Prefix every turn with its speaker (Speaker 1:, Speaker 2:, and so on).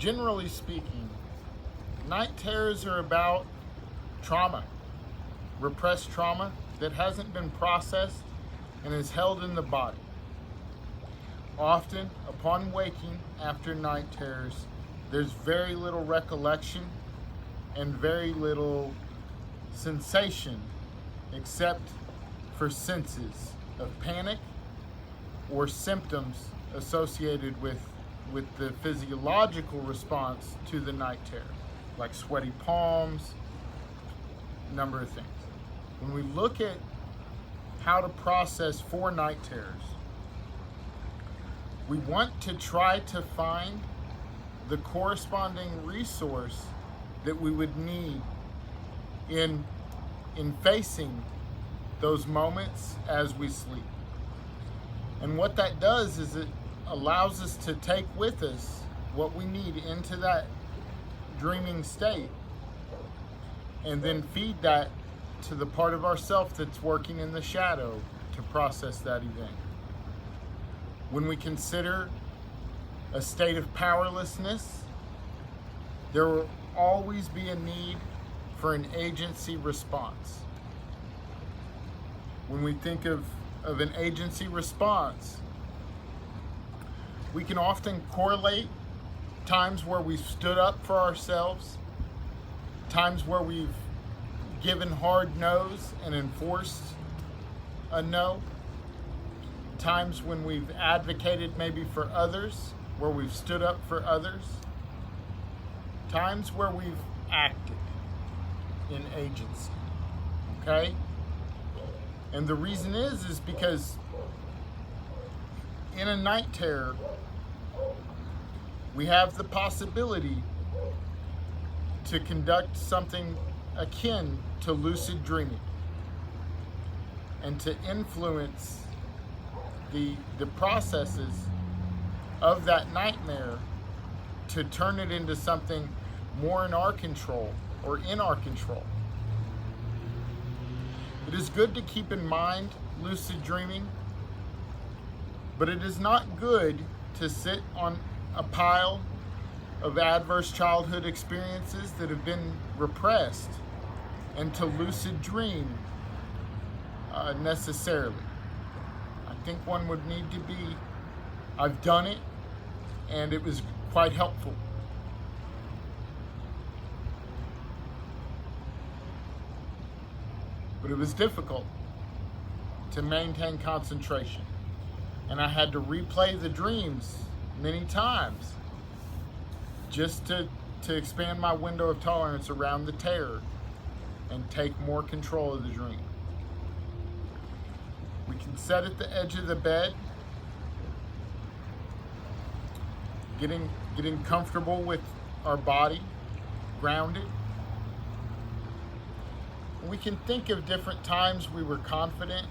Speaker 1: Generally speaking, night terrors are about trauma, repressed trauma that hasn't been processed and is held in the body. Often, upon waking after night terrors, there's very little recollection and very little sensation except for senses of panic or symptoms associated with the physiological response to the night terror, like sweaty palms, a number of things. When we look at how to process for night terrors, we want to try to find the corresponding resource that we would need in facing those moments as we sleep. And what that does is it allows us to take with us what we need into that dreaming state and then feed that to the part of ourself that's working in the shadow to process that event. When we consider a state of powerlessness, there will always be a need for an agency response. When we think of an agency response, we can often correlate times where we've stood up for ourselves, times where we've given hard no's and enforced a no, times when we've advocated maybe for others, where we've stood up for others, times where we've acted in agency, okay? And the reason is because in a night terror, we have the possibility to conduct something akin to lucid dreaming and to influence the processes of that nightmare to turn it into something more in our control or in our control. It is good to keep in mind lucid dreaming, but it is not good to sit on a pile of adverse childhood experiences that have been repressed and to lucid dream necessarily. I think one would need to be, I've done it and it was quite helpful. But it was difficult to maintain concentration. And I had to replay the dreams many times just to expand my window of tolerance around the terror and take more control of the dream. We can sit at the edge of the bed, getting comfortable with our body, grounded. We can think of different times we were confident